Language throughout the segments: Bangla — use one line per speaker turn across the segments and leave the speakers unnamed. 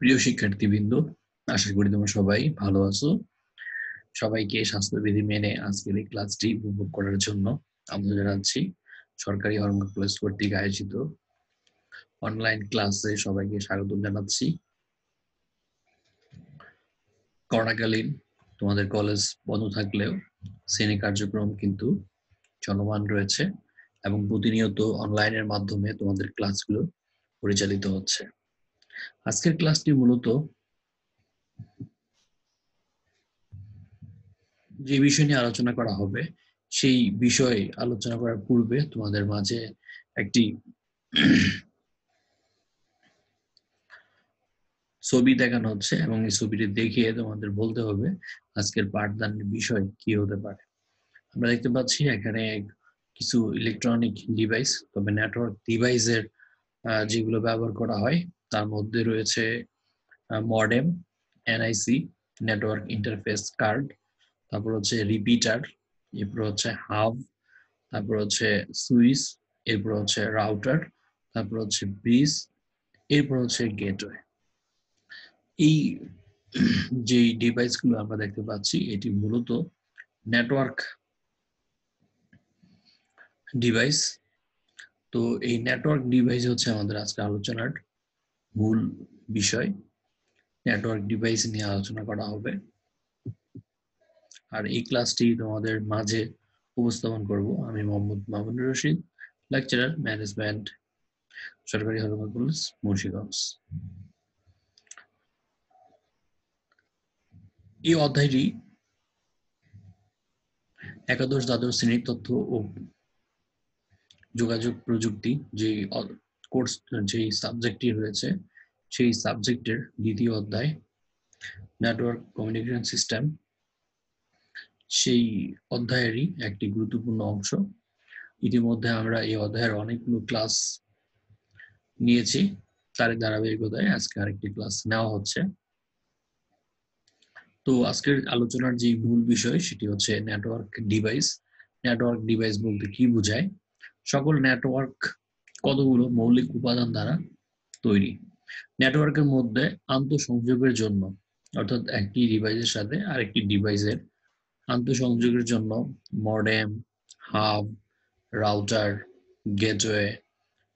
প্রিয় শিক্ষার্থীবৃন্দ, আশা করি তোমরা সবাই ভালো আছো। সবাইকে স্বাস্থ্যবিধি মেনে আজকের এই ক্লাসটি উপভোগ করার জন্য আমন্ত্রণ জানাচ্ছি। সরকারি হরঙ্গা কলেজ কর্তৃক আয়োজিত অনলাইন ক্লাসে সবাইকে স্বাগত জানাচ্ছি। করোনাকালীন তোমাদের কলেজ বন্ধ থাকলেও শ্রেণী কার্যক্রম কিন্তু চলমান রয়েছে এবং প্রতিনিয়ত অনলাইনের মাধ্যমে তোমাদের ক্লাসগুলো পরিচালিত হচ্ছে। আজকের ক্লাসটি মূলত যে বিষয় নিয়ে আলোচনা করা হবে সেই বিষয়ে আলোচনা করার পূর্বে তোমাদের মাঝে একটি ছবি দেখানো হচ্ছে এবং এই ছবিটি দেখিয়ে তোমাদের বলতে হবে আজকের পাঠদানের বিষয় কি হতে পারে। আমরা দেখতে পাচ্ছি এখানে কিছু ইলেকট্রনিক ডিভাইস, তবে নেটওয়ার্ক ডিভাইসের যেগুলো ব্যবহার করা হয় তার মধ্যে রয়েছে modem, NIC, network interface card, তারপর হচ্ছে রিপিটার, এরপর হচ্ছে হাব, তারপর হচ্ছে সুইচ, এরপর হচ্ছে রাউটার, তারপর হচ্ছে ব্রিজ, এরপর হচ্ছে গেটওয়ে। এই যে ডিভাইসগুলো আমরা দেখতে পাচ্ছি এটি মূলত নেটওয়ার্ক ডিভাইস। তো এই নেটওয়ার্ক ডিভাইস হচ্ছে আমাদের আজকে আলোচনার মূল বিষয়। নেটওয়ার্ক ডিভাইস নিয়ে আলোচনা করা হবে আর এই ক্লাসটি তোমাদের মাঝে উপস্থাপন করব আমি মোহাম্মদ মামুনুর রশিদ, লেকচারার ম্যানেজমেন্ট, সরকারি হরঙ্গা কলেজ, মুন্সিগঞ্জ। এই অধ্যায়টি একাদশ দ্বাদশ শ্রেণীর তথ্য ও যোগাযোগ প্রযুক্তি যে কোর্স যে সাবজেক্টটি রয়েছে সেই সাবজেক্টের দ্বিতীয় অধ্যায় নেটওয়ার্ক কমিউনিকেশন সিস্টেম, সেই অধ্যায়েরই একটি গুরুত্বপূর্ণ অংশ। ইতিমধ্যে আমরা এই অধ্যায়ের অনেকগুলো ক্লাস নিয়েছি, তার ধারাবাহিকতায় আজকে আরেকটি ক্লাস নেওয়া হচ্ছে। তো আজকের আলোচনার যে মূল বিষয় সেটি হচ্ছে নেটওয়ার্ক ডিভাইস। নেটওয়ার্ক ডিভাইস বলতে কি বোঝায়? সকল নেটওয়ার্ক কতগুলো মৌলিক উপাদান দ্বারা তৈরি। নেটওয়ার্কের মধ্যে আন্তঃসংযোগের জন্য, অর্থাৎ একটি ডিভাইসের সাথে আরেকটি ডিভাইসের আন্তঃসংযোগের জন্য modem, hub, router, gateway,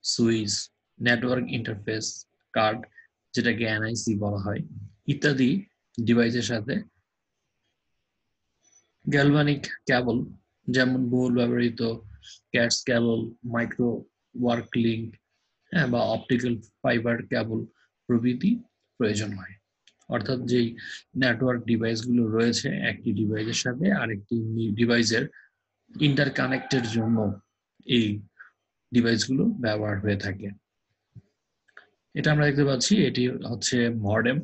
switch, network interface card যেটাকে এনআইসি বলা হয় ইত্যাদি ডিভাইসের সাথে গ্যালভানিক কেবল যেমন বহুল ব্যবহৃত ক্যাটস কেবল, মাইক্রো ওয়ার্ক লিঙ্ক বা অপটিক্যাল ফাইবার কেবল প্রভৃতি প্রয়োজন হয়। অর্থাৎ যেই নেটওয়ার্ক ডিভাইসগুলো রয়েছে একটি ডিভাইসের সাথে আরেকটি ডিভাইসের ইন্টারকানেক্টের জন্য এই ডিভাইসগুলো ব্যবহার হয়ে থাকে। এটা আমরা দেখতে পাচ্ছি, এটি হচ্ছে মডেম।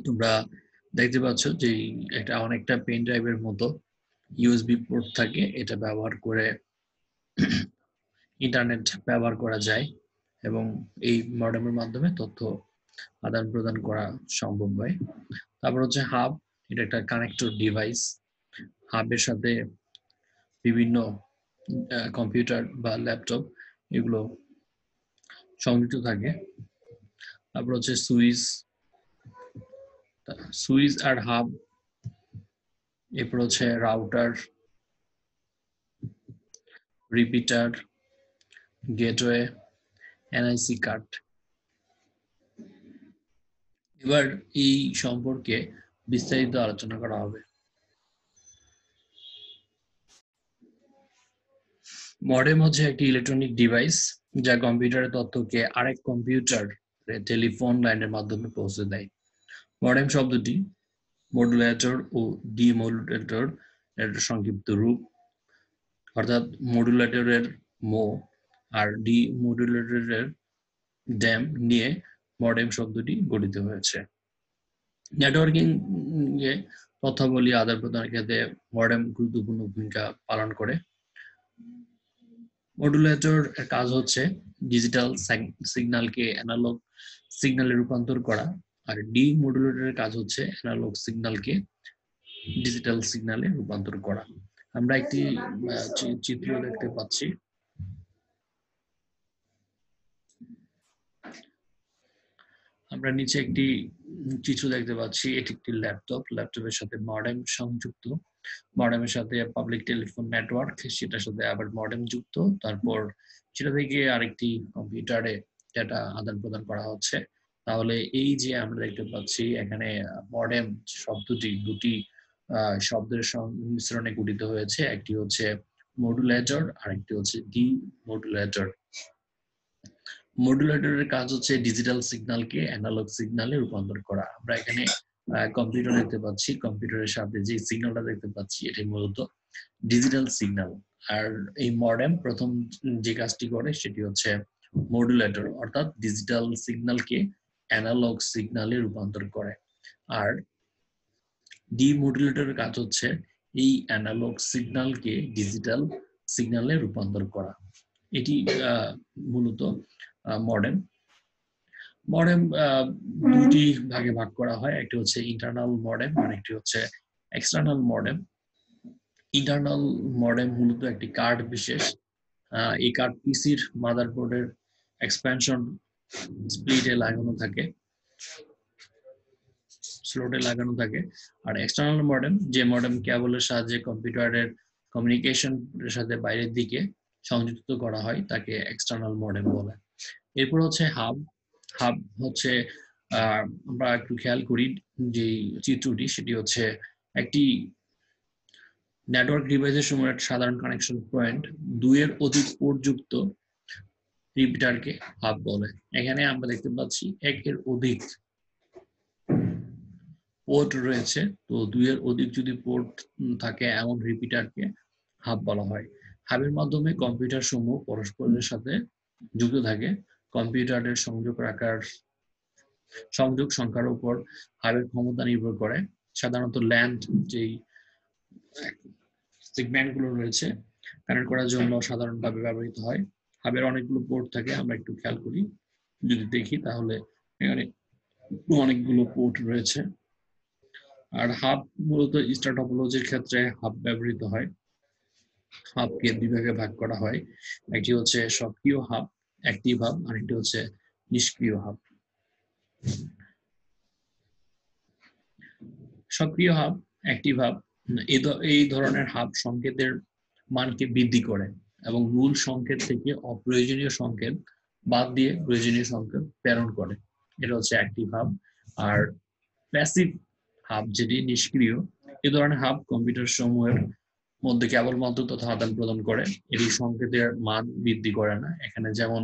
তোমরা দেখতে পাচ্ছ যে এটা অনেকটা পেন ড্রাইভের মতো ইউএসবি পোর্ট থাকে, এটা ব্যবহার করে ইন্টারনেট ব্যবহার করা যায় এবং এই মডেমের মাধ্যমে তথ্য আদান প্রদান করা সম্ভব হয়। তারপর হচ্ছে হাব, এটা একটা কানেক্টর ডিভাইস। হাবের সাথে বিভিন্ন কম্পিউটার বা ল্যাপটপ এগুলো সংযুক্ত থাকে। তারপর হচ্ছে সুইচ, সুইচ আর হাব, এরপর হচ্ছে router, repeater, gateway, NIC card. এবার এই সম্পর্কে বিস্তারিত আলোচনা করা হবে। মডেম হচ্ছে একটি ইলেকট্রনিক ডিভাইস যা কম্পিউটারের তথ্যকে আরেক কম্পিউটার টেলিফোন লাইনের মাধ্যমে পৌঁছে দেয়। মডেম শব্দটি মডুলেটর ও ডিমডুলেটর এর সংক্ষিপ্ত রূপ, অর্থাৎ মডুলেটরের মো আর ডিমডুলেটরের ড্যাম নিয়ে মডেম শব্দটি গঠিত হয়েছে। নেটওয়ার্কিং এ তথ্যাবলী আদান প্রদানের ক্ষেত্রে মডেম গুরুত্বপূর্ণ ভূমিকা পালন করে। মডুলেটর এর কাজ হচ্ছে ডিজিটাল সিগন্যালকে অ্যানালগ সিগন্যালে রূপান্তর করা, আর ডিমডুলেটরের কাজ হচ্ছে অ্যানালগ সিগন্যালকে ডিজিটাল সিগন্যালে রূপান্তর করা। আমরা একটি চিত্র দেখতে পাচ্ছি। আমরা নিচে একটি চিত্র দেখতে পাচ্ছি, এটি একটি ল্যাপটপ, ল্যাপটপের সাথে মডেম সংযুক্ত, মডেমের সাথে পাবলিক টেলিফোন নেটওয়ার্ক, সেটার সাথে আবার মডেম যুক্ত, তারপর সেটা থেকে আরেকটি কম্পিউটারে ডেটা আদান প্রদান করা হচ্ছে। তাহলে এই যে আমরা দেখতে পাচ্ছি এখানে মডেম শব্দটি দুটি শব্দের সংমিশ্রণে গঠিত হয়েছে, একটি হচ্ছে মডুলেটর আর একটি হচ্ছে ডি মডুলেটর। মডুলেটরের কাজ হচ্ছে ডিজিটাল সিগন্যালকে অ্যানালগ সিগন্যালে রূপান্তর করা। আমরা এখানে কম্পিউটার দেখতে পাচ্ছি, কম্পিউটারের সাথে যে সিগন্যালটা দেখতে পাচ্ছি এটি মূলত ডিজিটাল সিগন্যাল। আর এই মডেম প্রথম যে কাজটি করে সেটি হচ্ছে মডুলেটর, অর্থাৎ ডিজিটাল সিগন্যালকে অ্যানালগ সিগন্যালে রূপান্তর করে। আর ডিমডুলেটরের কাজ হচ্ছে এই অ্যানালগ সিগন্যালকে ডিজিটাল সিগন্যালে রূপান্তর করা। এটি মূলত মডেম। মডেম দুটি ভাগে ভাগ করা হয়, একটি হচ্ছে ইন্টারনাল মডেম আর একটি হচ্ছে এক্সটার্নাল মডেম। ইন্টারনাল মডেম মূলত একটি কার্ড বিশেষ, এই কার্ড পিসির মাদারবোর্ডের এক্সপ্যানশন স্প্লিটে লাগানো থাকে, স্লটে লাগানো থাকে। আর এক্সটার্নাল মডেম, যে মডেম কেবলের সাহায্যে কম্পিউটারের কমিউনিকেশন এর সাথে বাইরের দিকে সংযুক্ত করা হয় তাকে এক্সটার্নাল মডেম বলে। এরপর হচ্ছে হাব। হাব হচ্ছে আমরা একটু খেয়াল করি যে চিত্রটি, সেটি হচ্ছে একটি নেটওয়ার্ক ডিভাইসের সময় সাধারণ কানেকশন পয়েন্ট, দুইয়ের অধিক পোর্ট যুক্ত রিপিটারকে হাব বলে। এখানে আমরা দেখতে পাচ্ছি একের অধিক পোর্ট রয়েছে, তো দুইয়ের অধিক যদি পোর্ট থাকে এমন রিপিটারকে হাব বলা হয়। হাবের মাধ্যমে কম্পিউটার সমূহ পরস্পরের সাথে যুক্ত থাকে। কম্পিউটারের সংযোগ সংখ্যার উপর হাবের ক্ষমতা নির্ভর করে। সাধারণত ল্যান যেই সেগমেন্ট গুলো রয়েছে কানেক্ট করার জন্য সাধারণভাবে ব্যবহৃত হয়। হাবের অনেকগুলো পোর্ট থাকে, আমরা একটু খেয়াল করি যদি দেখি তাহলে এখানে অনেকগুলো পোর্ট রয়েছে। আর হাব মূলত স্টার টপোলজির ক্ষেত্রে হাব ব্যবহৃত হয়। হাবকে দুই ভাগে ভাগ করা হয়, একটি হচ্ছে সক্রিয় হাব, অ্যাক্টিভ হাব, আর একটি হচ্ছে নিষ্ক্রিয় হাব। সক্রিয় হাব, অ্যাক্টিভ হাব, এই ধরনের হাব সংকেতের মানকে বৃদ্ধি করে এবং মূল সংকেত থেকে অপ্রয়োজনীয় সংকেত বাদ দিয়ে প্রয়োজনীয় সংকেত প্রেরণ করে, এটা হচ্ছে অ্যাক্টিভ হাব। আর প্যাসিভ হাব যেটি নিষ্ক্রিয়, এই ধরনের হাব কম্পিউটার সমূহের মধ্যে কেবলমাত্র তথ্য আদান প্রদান করে, এটি সংকেতের মান বৃদ্ধি করে না। এখানে যেমন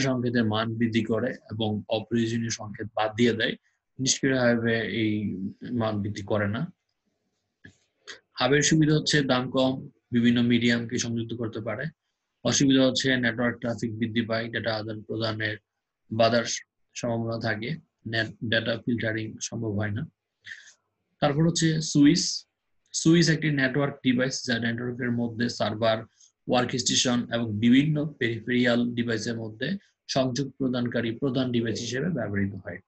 সংকেতের মান বৃদ্ধি করে এবং অপ্রয়োজনীয় সংকেত বাদ দিয়ে দেয়, নিষ্ক্রিয়ভাবে এই মান বৃদ্ধি করে না। হাবের সুবিধা হচ্ছে দাম কম, বিভিন্ন মিডিয়ামকে সংযুক্ত করতে পারে। অসুবিধা হচ্ছে নেটওয়ার্ক ট্রাফিক বৃদ্ধি পায়, ডেটা আদান প্রদানের বাধার সম্ভাবনা থাকে, ডেটা ফিল্টারিং সম্ভব হয় না। তারপর হচ্ছে সুইচ। সুইচ একটি নেটওয়ার্ক ডিভাইস যা নেটওয়ার্কের মধ্যে সার্ভার, ওয়ার্কস্টেশন এবং বিভিন্ন পেরিফেরিয়াল ডিভাইসের মধ্যে সংযোগ প্রদানকারী প্রধান ডিভাইস হিসেবে ব্যবহৃত হয়।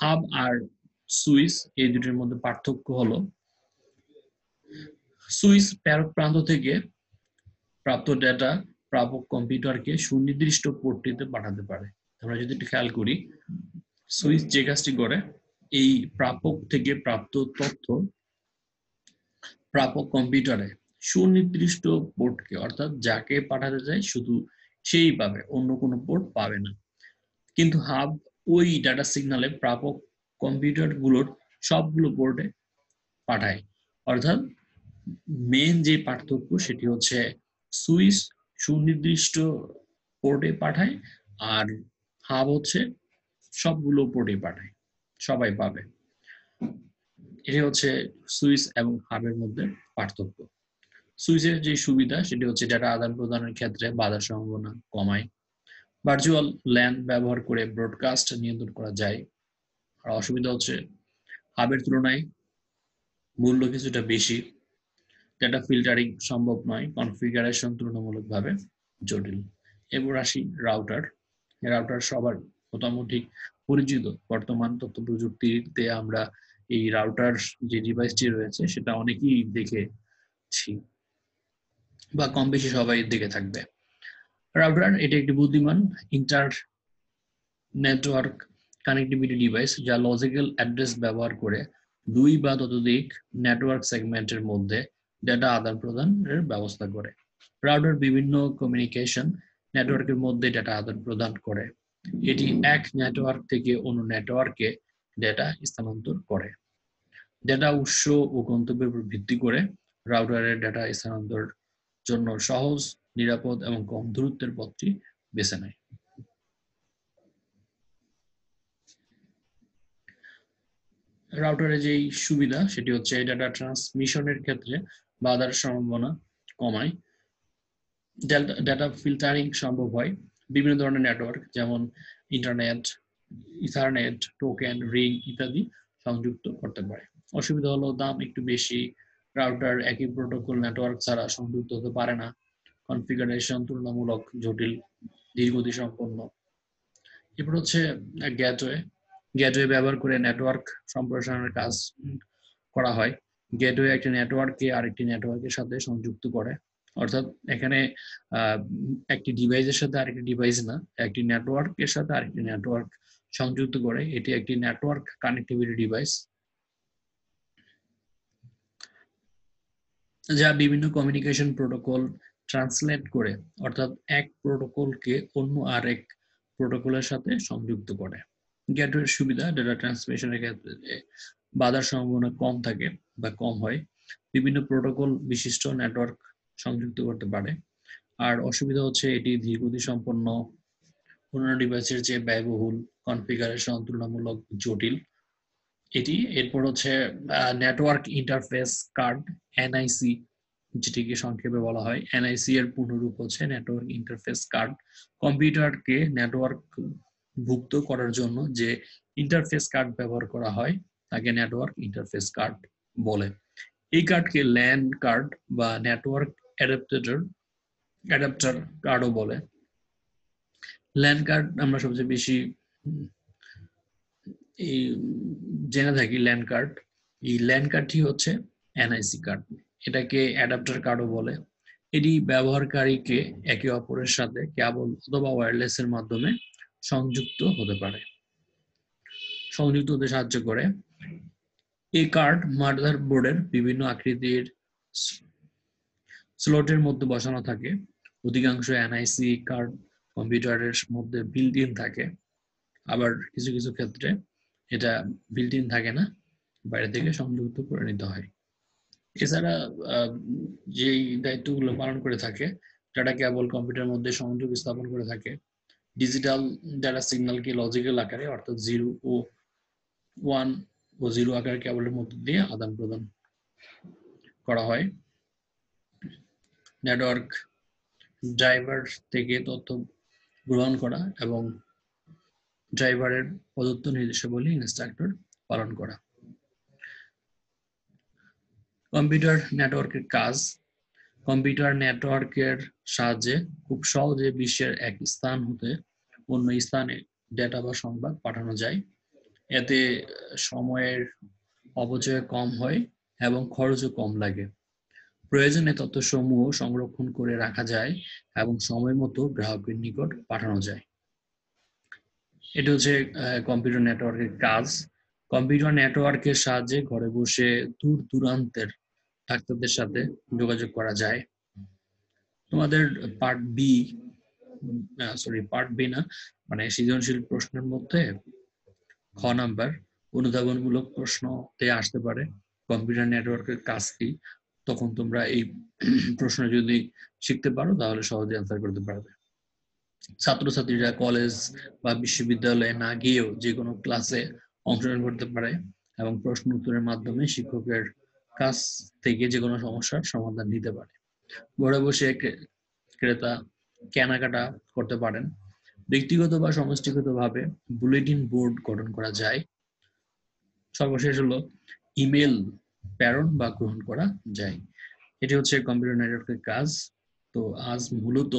হাব আর সুইচ এই দুটির মধ্যে পার্থক্য হলো সুইচ প্রেরক প্রান্ত থেকে প্রাপ্ত ডেটা প্রাপক কম্পিউটারকে সুনির্দিষ্ট পোর্টটিতে পাঠাতে পারে। আমরা যদি একটু খেয়াল করি, সুইচ যে কাজটি করে, এই প্রাপক থেকে প্রাপ্ত তথ্য প্রাপক কম্পিউটারে সুনির্দিষ্ট পোর্টকে, অর্থাৎ যাকে পাঠাতে চায় শুধু সেই পাবে, অন্য কোনো পোর্ট পাবে না। কিন্তু হাব ওই ডাটা সিগনালে প্রাপক কম্পিউটার গুলোর সবগুলো পোর্টে পাঠায়। অর্থাৎ মেন যে পার্থক্য সেটি হচ্ছে সুইচ সুনির্দিষ্ট পোর্টে পাঠায় আর হাব হচ্ছে সবগুলো পোর্টে পাঠায়, সবাই পাবে। এটি হচ্ছে সুইচ এবং হাবের মধ্যে পার্থক্য। সুইচের যে সুবিধা সেটি হচ্ছে ডেটা আদান প্রদানের ক্ষেত্রে বাধার সম্ভাবনা কমায়। ভার্চুয়াল ল্যান ব্যবহার করে ব্রডকাস্ট নিয়ন্ত্রণ করা যায়। আর অসুবিধা হচ্ছে হাবের তুলনায় মূল্য কিছুটা বেশি, ডেটা ফিল্টারিং সম্ভব নয়, কনফিগারেশন তুলনামূলকভাবে জটিল। এবার আসি রাউটার। রাউটার সবার মোটামুটি পরিচিত। বর্তমান তথ্য প্রযুক্তিতে আমরা এই রাউটার যে ডিভাইসটি রয়েছে সেটা অনেকেই দেখেছি বা কম বেশি সবাই দেখে থাকবে। রাউটার এটা একটি বুদ্ধিমান ইন্টার নেটওয়ার্ক কানেক্টিভিটি ডিভাইস যা লজিক্যাল অ্যাড্রেস ব্যবহার করে দুই বা ততোধিক নেটওয়ার্ক সেগমেন্টের মধ্যে ডেটা আদান প্রদানের ব্যবস্থা করে। রাউটার বিভিন্ন কমিউনিকেশন নেটওয়ার্কের মধ্যে ডেটা আদান প্রদান করে। এটি এক নেটওয়ার্ক থেকে অন্য নেটওয়ার্কে ডেটা স্থানান্তর করে। ডেটা উৎস ও গন্তব্যের উপর ভিত্তি করে রাউটারের ডেটা স্থানান্তরের জন্য সহজ, নিরাপদ এবং কম দূরত্বের পথটি বেছে নেয়। রাউটারের যেই সুবিধা সেটি হচ্ছে ডেটা ট্রান্সমিশনের ক্ষেত্রে বাধার সম্ভাবনা কমায়। ডেটা ফিল্টারিং সম্ভব হয়। বিভিন্ন ধরনের নেটওয়ার্ক যেমন ইন্টারনেট, ইথারনেট, টোকেন, রিং ইত্যাদি সংযুক্ত করতে পারে। অসুবিধা হলো দাম একটু বেশি, রাউটার একই প্রোটোকল নেটওয়ার্ক ছাড়া সংযুক্ত হতে পারে না, কনফিগারেশন তুলনামূলক জটিল, ধীরগতি সম্পন্ন। এরপর হচ্ছে গেটওয়ে। গেটওয়ে ব্যবহার করে নেটওয়ার্ক সম্প্রসারণের কাজ করা হয়। গেটওয়ে একটি নেটওয়ার্ককে আরেকটি নেটওয়ার্কের সাথে সংযুক্ত করে। অর্থাৎ এখানে একটি ডিভাইসের সাথে আরেকটি ডিভাইস না, একটি নেটওয়ার্কের সাথে আরেকটি নেটওয়ার্ক সংযুক্ত করে। এটি একটি নেটওয়ার্ক কানেক্টিভিটি ডিভাইস যা বিভিন্ন কমিউনিকেশন প্রোটোকল ট্রান্সলেট করে, অর্থাৎ এক প্রোটোকলকে অন্য আরেক প্রোটোকলের সাথে সংযুক্ত করে। গেটওয়ের সুবিধা ডেটা ট্রান্সমিশনের ক্ষেত্রে বাধার সম্ভাবনা কম থাকে বা কম হয়, বিভিন্ন প্রোটোকল বিশিষ্ট নেটওয়ার্ক সংযুক্ত করতে পারে। আর অসুবিধা হচ্ছে এটি ধীরগতি সম্পন্ন, অন্যান্য ডিভাইসের চেয়ে ব্যয়বহুল, কনফিগারেশন তুলনামূলক জটিল। এটি এরপর হচ্ছে নেটওয়ার্ক ইন্টারফেস কার্ড, এনআইসি, যেটিকে সংক্ষেপে বলা হয়। এনআইসি এর পূর্ণরূপ হচ্ছে নেটওয়ার্ক ইন্টারফেস কার্ড। কম্পিউটারকে নেটওয়ার্ক ভুক্ত করার জন্য যে ইন্টারফেস কার্ড ব্যবহার করা হয় তাকে নেটওয়ার্ক ইন্টারফেস কার্ড বলে। এই কার্ডকে ল্যান কার্ড বা নেটওয়ার্ক অ্যাডাপ্টার কার্ডও বলে। ল্যান কার্ড আমরা সবচেয়ে বেশি এই জেনে থাকি। ল্যান কার্ড, এই ল্যান কার্ডটি হচ্ছে এনআইসি কার্ড, এটাকে অ্যাডাপ্টার কার্ডও বলে। এটি ব্যবহারকারীকে একে অপরের সাথে কেবল অথবা ওয়্যারলেসের মাধ্যমে সংযুক্ত হতে পারে, সংযুক্ত হতে সাহায্য করে। এই কার্ড মাদারবোর্ডের বিভিন্ন আকৃতির স্লটের মধ্যে বসানো থাকে। অধিকাংশ এনআইসি কার্ড কম্পিউটারের মধ্যে বিল্ট ইন থাকে, আবার কিছু কিছু ক্ষেত্রে এটা বিল্ট ইন থাকে না, বাইরে থেকে সংযুক্ত করে নিতে হয়। এছাড়া যেই দায়িত্বগুলো পালন করে থাকে, ডাটা কেবল কম্পিউটারের মধ্যে সংযোগ স্থাপন করে থাকে। ডিজিটাল ডাটা সিগন্যালকে লজিক্যাল আকারে, অর্থাৎ 0 ও 1 ও 0 আকারে কেবলের মধ্য দিয়ে আদান প্রদান করা হয়। নেটওয়ার্ক ড্রাইভার থেকে তথ্য গ্রহণ করা এবং ড্রাইভারের প্রদত্ত নির্দেশাবলী ইনস্ট্রাক্টর পালন করা। কম্পিউটার নেটওয়ার্কের কাজ। কম্পিউটার নেটওয়ার্কের সাহায্যে খুব সহজে বিশ্বের এক স্থান হতে অন্য স্থানে ডেটা বা সংবাদ পাঠানো যায়। এতে সময়ের অপচয় কম হয় এবং খরচও কম লাগে। প্রয়োজনে তথ্যসমূহ সংরক্ষণ করে রাখা যায় এবং সময় মতো গ্রাহকের নিকট পাঠানো যায়। এটা হচ্ছে কম্পিউটার নেটওয়ার্কের কাজ। কম্পিউটার নেটওয়ার্কের সাহায্যে ঘরে বসে দূর দূরান্তের ডাক্তারদের সাথে যোগাযোগ করা যায়। তোমাদের পার্ট বি না, মানে সৃজনশীল প্রশ্নের মধ্যে খ নাম্বার অনুধাবনমূলক প্রশ্নতে আসতে পারে কম্পিউটার নেটওয়ার্কের কাজ কি। তখন তোমরা এই প্রশ্ন যদি শিখতে পারো তাহলে সহজে অ্যান্সার করতে পারবে। ছাত্রছাত্রীরা কলেজ বা বিশ্ববিদ্যালয়ে না গিয়েও যে কোনো ক্লাসে অংশগ্রহণ করতে পারে এবং প্রশ্ন উত্তরের মাধ্যমে শিক্ষকের কাছ থেকে যে কোনো সমস্যার সমাধান নিতে পারে। ঘরে বসে ক্রেতা কেনাকাটা করতে পারেন। ব্যক্তিগত বা সমষ্টিগতভাবে বুলেটিন বোর্ড গঠন করা যায়। সর্বশেষ হলো ইমেল প্রেরণ বা গ্রহণ করা যায়। এটি হচ্ছে কম্পিউটার নেটওয়ার্কের কাজ। তো আজ মূলত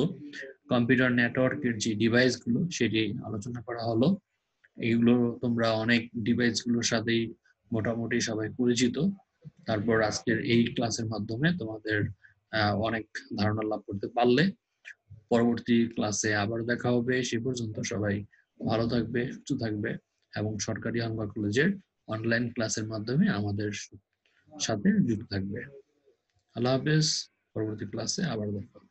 কম্পিউটার নেটওয়ার্কের যে ডিভাইসগুলো সেটি আলোচনা করা হলো। এইগুলো তোমরা অনেক ডিভাইসগুলোর সাথেই মোটামুটি সবাই পরিচিত। তারপর আজকের এই ক্লাসের মাধ্যমে তোমাদের অনেক ধারণা লাভ করতে পারলে। পরবর্তী ক্লাসে আবার দেখা হবে। সে পর্যন্ত সবাই ভালো থাকবে, সুস্থ থাকবে এবং সরকারি আনবা কলেজের অনলাইন ক্লাসের মাধ্যমে আমাদের সাথে যুক্ত থাকবে। আল্লাহ হাফেজ। পরবর্তী ক্লাসে আবার দেখা হবে।